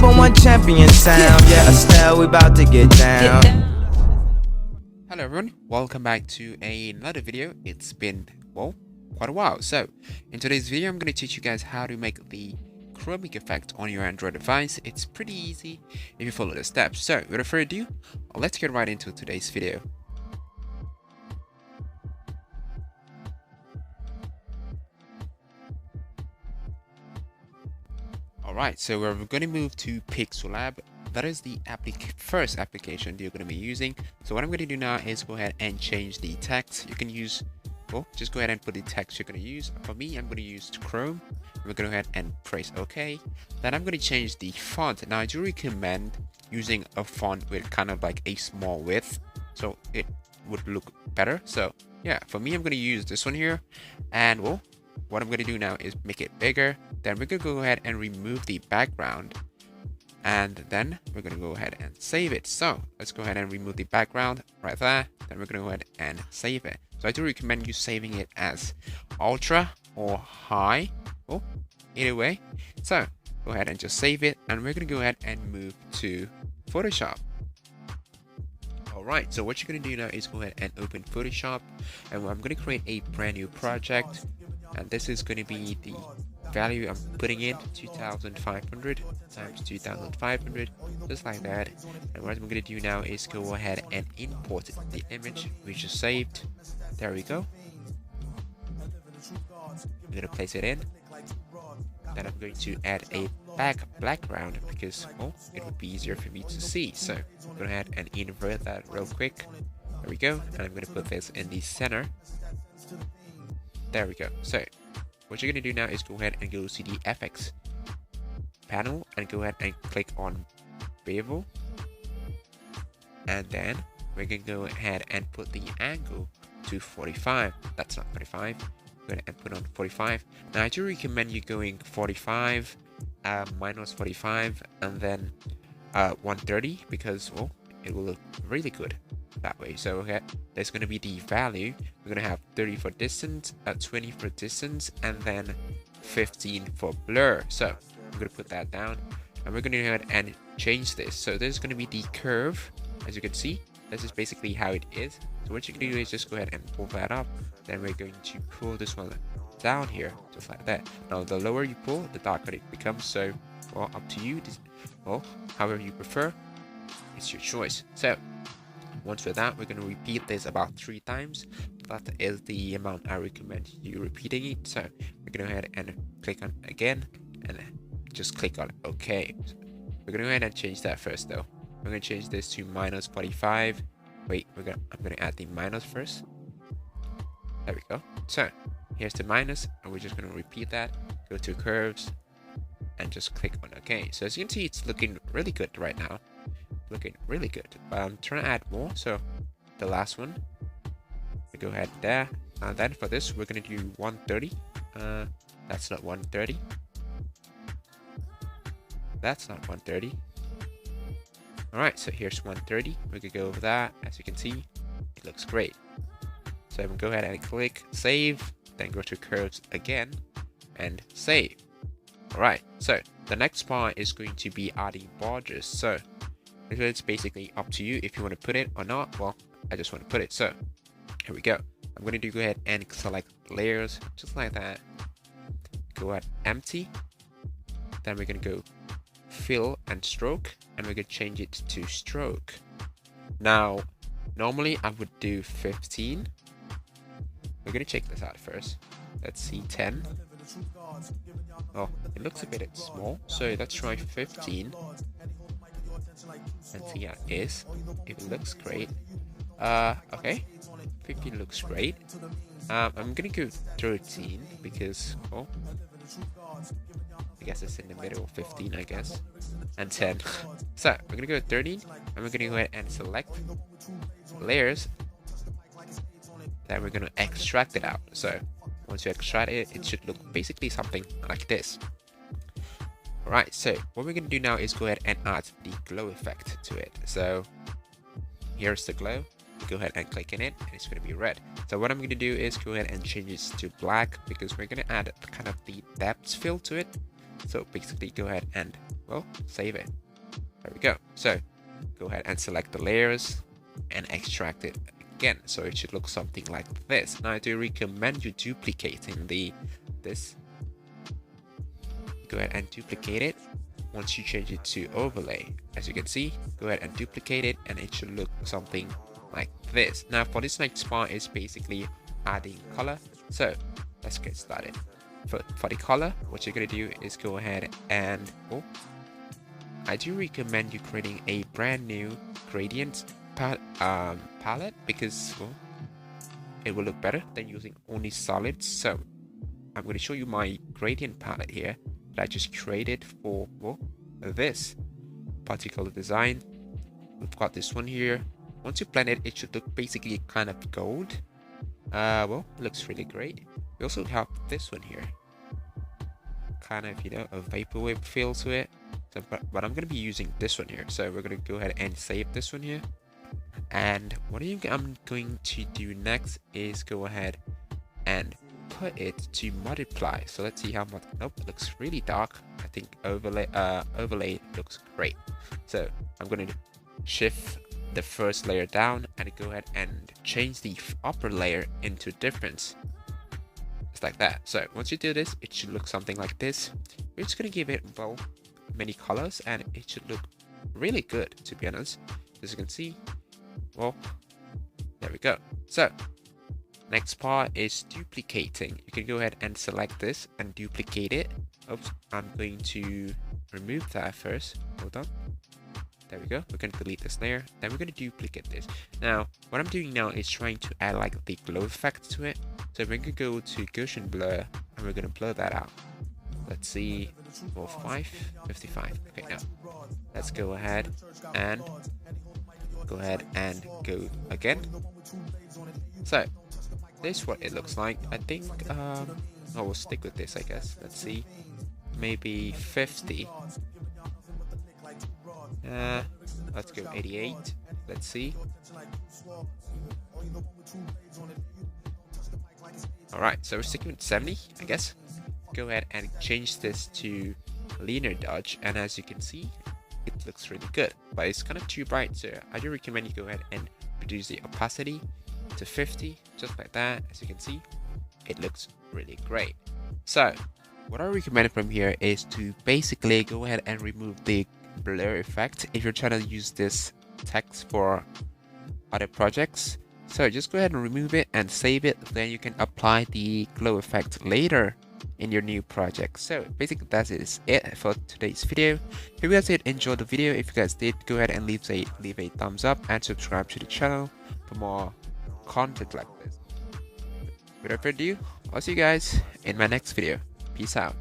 #1 champion sound. Yeah, Estelle, we about to get down. Hello everyone, welcome back to another video. It's been, well, quite a while. So, in today's video, I'm going to teach you guys how to make the chromic effect on your Android device. It's pretty easy if you follow the steps. So, without further ado, let's get right into today's video. Alright, so we're going to move to Pixel Lab. That is the first application that you're going to be using. So what I'm going to do now is go ahead and change the text. You can use, well, just go ahead and put the text you're going to use. For me, I'm going to use Chrome. We're going to go ahead and press OK. Then I'm going to change the font. Now I do recommend using a font with kind of like a small width, so it would look better. So yeah, for me, I'm going to use this one here. And well, what I'm going to do now is make it bigger. Then we're going to go ahead and remove the background. And then we're going to go ahead and save it. So let's go ahead and remove the background right there. Then we're going to go ahead and save it. So I do recommend you saving it as ultra or high. Well, either way. So go ahead and just save it. And we're going to go ahead and move to Photoshop. Alright, so what you're going to do now is go ahead and open Photoshop. And I'm going to create a brand new project. And this is going to be the value I'm putting in, 2500 times 2500, just like that. And what I'm going to do now is go ahead and import the image we just saved. There we go. I'm going to place it in. Then I'm going to add a background because, well, it would be easier for me to see. So go ahead and invert that real quick. There we go. And I'm going to put this in the center. There we go. So what you're going to do now is go ahead and go to the FX panel and go ahead and click on bevel. And then we're going to go ahead and put the angle to 45. That's not 45. Go ahead and put on 45. Now I do recommend you going 45, minus 45, and then 130 because, well, it will look really good that way. So okay, there's going to be the value. We're going to have 30 for distance, 20 for distance, and then 15 for blur. So I'm going to put that down, and we're going to go ahead and change this. So this is going to be the curve. As you can see, this is basically how it is. So what you can do is just go ahead and pull that up. Then we're going to pull this one down here, just like that. Now the lower you pull, the darker it becomes. So, well, up to you. Well, however you prefer, it's your choice. So once we're done, we're going to repeat this about 3 times. That is the amount I recommend you repeating it. So we're going to go ahead and click on again and just click on OK. We're going to go ahead and change that first though. We're going to change this to minus 45. Wait, I'm going to add the minus first. There we go. So here's the minus, and we're just going to repeat that. Go to curves and just click on OK. So as you can see, it's looking really good right now. Looking really good, but I'm trying to add more. So the last one, we go ahead there, and then for this we're going to do 130. That's not 130. That's not 130. All right, so here's 130. We could go over that. As you can see, it looks great. So I'm gonna go ahead and click save, then go to curves again and save. All right, so the next part is going to be adding borders. So it's basically up to you if you want to put it or not. Well, I just want to put it. So here we go. I'm going to go ahead and select layers just like that. Go ahead empty. Then we're going to go fill and stroke, and we're going to change it to stroke. Now, normally I would do 15. We're going to check this out first. Let's see, 10. Oh, it looks a bit small. So let's try 15. And see how it is. It looks great. Okay, 15 looks great. I'm gonna go 13 because, oh, I guess it's in the middle. 15, I guess, and 10. So we're gonna go 13, and we're gonna go ahead and select layers. Then we're gonna extract it out. So once you extract it, it should look basically something like this. Alright, so what we're going to do now is go ahead and add the glow effect to it. So here's the glow. Go ahead and click in it, and it's going to be red. So what I'm going to do is go ahead and change it to black because we're going to add kind of the depth fill to it. So basically go ahead and, well, save it. There we go. So go ahead and select the layers and extract it again. So it should look something like this. Now I do recommend you duplicating this. Go ahead and duplicate it. Once you change it to overlay, as you can see, go ahead and duplicate it and it should look something like this. Now for this next part is basically adding color. So let's get started. For the color, what you're gonna do is go ahead and, oh, I do recommend you creating a brand new gradient palette because, well, it will look better than using only solids. So I'm going to show you my gradient palette here that I just created for, well, this particular design. We've got this one here. Once you blend it, it should look basically kind of gold. Well, it looks really great. We also have this one here, kind of, you know, a vaporwave feel to it. So, but I'm going to be using this one here. So we're going to go ahead and save this one here. And what I'm going to do next is go ahead and put it to multiply. So let's see how much. Nope, it looks really dark. I think overlay looks great. So I'm going to shift the first layer down and go ahead and change the upper layer into difference. Just like that. So once you do this, it should look something like this. We're just going to give it, well, many colors and it should look really good, to be honest. As you can see, well, there we go. So next part is duplicating. You can go ahead and select this and duplicate it. Oops, I'm going to remove that first. Hold on. There we go. We're going to delete this layer. Then we're going to duplicate this. Now, what I'm doing now is trying to add like the glow effect to it. So we're going to go to Gaussian blur and we're going to blur that out. Let's see, 55. Okay, now let's go ahead and go again. So this is what it looks like. I think I will stick with this, I guess. Let's see, maybe 50. Let's go 88. Let's see. All right, so we're sticking with 70, I guess. Go ahead and change this to linear dodge, and as you can see, it looks really good, but it's kind of too bright. So I do recommend you go ahead and reduce the opacity to 50, just like that. As you can see, it looks really great. So what I recommend from here is to basically go ahead and remove the blur effect if you're trying to use this text for other projects. So just go ahead and remove it and save it, then you can apply the glow effect later in your new project. So basically that is it for today's video. If you guys did enjoy the video, if you guys did, go ahead and leave a thumbs up and subscribe to the channel for more content like this. Without further ado, I'll see you guys in my next video. Peace out.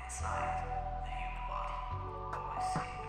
Inside the human body, always see